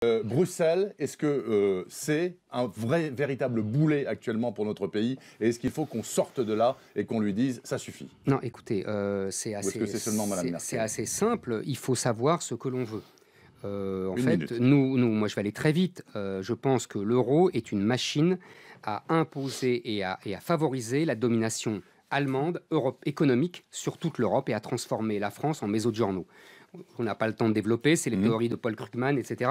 Bruxelles, est-ce que c'est un véritable boulet actuellement pour notre pays? Et est-ce qu'il faut qu'on sorte de là et qu'on lui dise ça suffit? Non, écoutez, c'est assez simple. Il faut savoir ce que l'on veut. En fait, moi je vais aller très vite. Je pense que l'euro est une machine à imposer et à favoriser la domination allemande, économique sur toute l'Europe et à transformer la France en Mezzogiorno. On n'a pas le temps de développer, c'est les théories de Paul Krugman, etc.,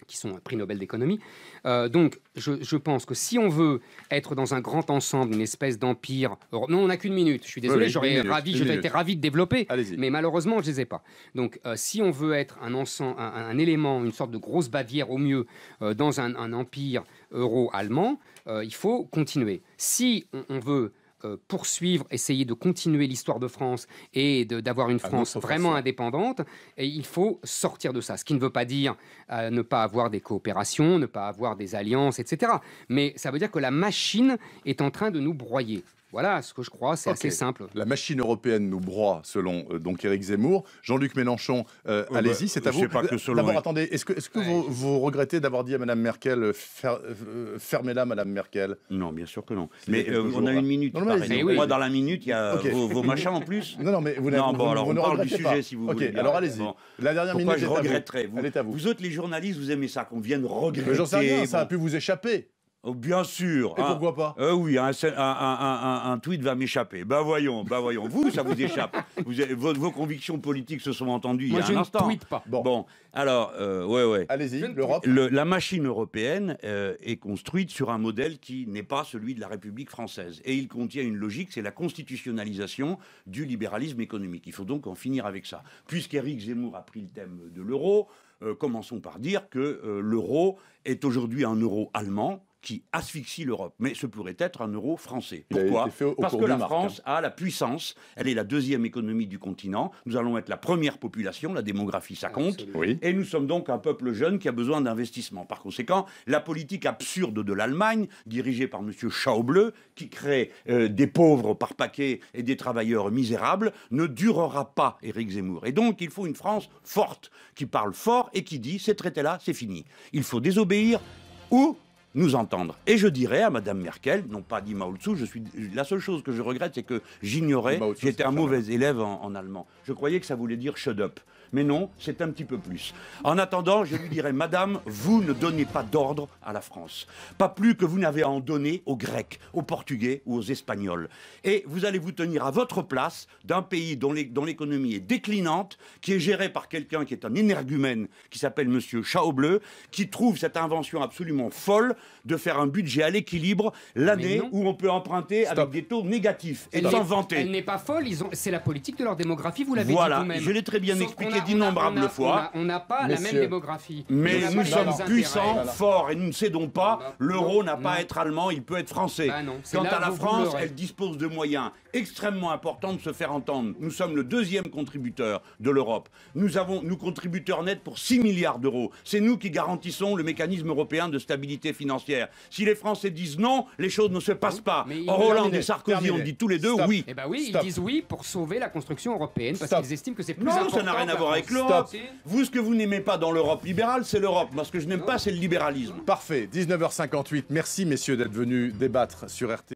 qui sont un prix Nobel d'économie. Donc, je pense que si on veut être dans un grand ensemble, une espèce d'empire... Non, on n'a qu'une minute. Je suis désolé, j'aurais été ravi de développer, mais malheureusement, je ne les ai pas. Donc, si on veut être un élément, une sorte de grosse Bavière au mieux, dans un empire euro-allemand, il faut continuer. Si on veut... poursuivre, essayer de continuer l'histoire de France et d'avoir une France vraiment indépendante, et il faut sortir de ça. Ce qui ne veut pas dire ne pas avoir des coopérations, ne pas avoir des alliances, etc. Mais ça veut dire que la machine est en train de nous broyer. Voilà ce que je crois, c'est assez simple. La machine européenne nous broie, selon donc Éric Zemmour. Jean-Luc Mélenchon, allez-y, c'est à vous. D'abord, attendez, est-ce que vous regrettez d'avoir dit à Mme Merkel, fermez-la, Mme Merkel? Non, bien sûr que non. Mais on a une minute. Moi, dans la minute, il y a vos machins en plus. Non, mais vous alors on ne parle du regrettez sujet, pas. si vous voulez. Alors allez-y. La dernière minute, je regretterais. Elle est à vous. Vous autres, les journalistes, vous aimez ça, qu'on vienne regretter. J'en sais rien, ça a pu vous échapper. Oh, bien sûr. Et pourquoi pas? Oui, un tweet va m'échapper. Ben voyons. Vous, ça vous échappe. Vos convictions politiques se sont entendues il y a un instant. Moi, je ne tweete pas. Bon, alors, ouais. Allez-y, l'Europe. La machine européenne est construite sur un modèle qui n'est pas celui de la République française. Et il contient une logique, c'est la constitutionnalisation du libéralisme économique. Il faut donc en finir avec ça. Puisqu'Éric Zemmour a pris le thème de l'euro, commençons par dire que l'euro est aujourd'hui un euro allemand qui asphyxie l'Europe. Mais ce pourrait être un euro français. Pourquoi? Parce que la France a la puissance, elle est la deuxième économie du continent, nous allons être la première population, la démographie ça compte, et nous sommes donc un peuple jeune qui a besoin d'investissement. Par conséquent, la politique absurde de l'Allemagne, dirigée par M. Schauble, qui crée des pauvres par paquet et des travailleurs misérables, ne durera pas, Éric Zemmour. Et donc, il faut une France forte, qui parle fort et qui dit, ces traités-là, c'est fini. Il faut désobéir ou nous entendre. Et je dirais à Mme Merkel, non pas dit Mao Tzu, la seule chose que je regrette, c'est que j'ignorais, j'étais un mauvais élève en allemand. Je croyais que ça voulait dire shut up. Mais non, c'est un petit peu plus. En attendant, je lui dirais, Madame, vous ne donnez pas d'ordre à la France. Pas plus que vous n'avez à en donner aux Grecs, aux Portugais ou aux Espagnols. Et vous allez vous tenir à votre place d'un pays dont l'économie est déclinante, qui est géré par quelqu'un qui est un énergumène, qui s'appelle M. Schauble, qui trouve cette invention absolument folle de faire un budget à l'équilibre l'année où on peut emprunter avec des taux négatifs et s'en vanter. Elle n'est pas folle, c'est la politique de leur démographie, vous l'avez dit vous-même. Je l'ai très bien expliqué d'innombrables fois. On n'a pas la même démographie. Mais nous sommes puissants, forts, et nous ne cédons pas. L'euro n'a pas à être allemand, il peut être français. Quant à la France, elle dispose de moyens extrêmement importants de se faire entendre. Nous sommes le deuxième contributeur de l'Europe. Nous contributeurs nets pour 6 milliards d'euros. C'est nous qui garantissons le mécanisme européen de stabilité financière. Si les Français disent non, les choses ne se passent pas. Or, Hollande et Sarkozy ont dit tous les deux oui. Eh bien oui, ils disent oui pour sauver la construction européenne, parce qu'ils estiment que c'est plus important. Non, ça n'a rien à voir avec l'Europe. Vous, ce que vous n'aimez pas dans l'Europe libérale, c'est l'Europe. Moi, ce que je n'aime pas, c'est le libéralisme. Parfait. 19h58. Merci, messieurs, d'être venus débattre sur RT.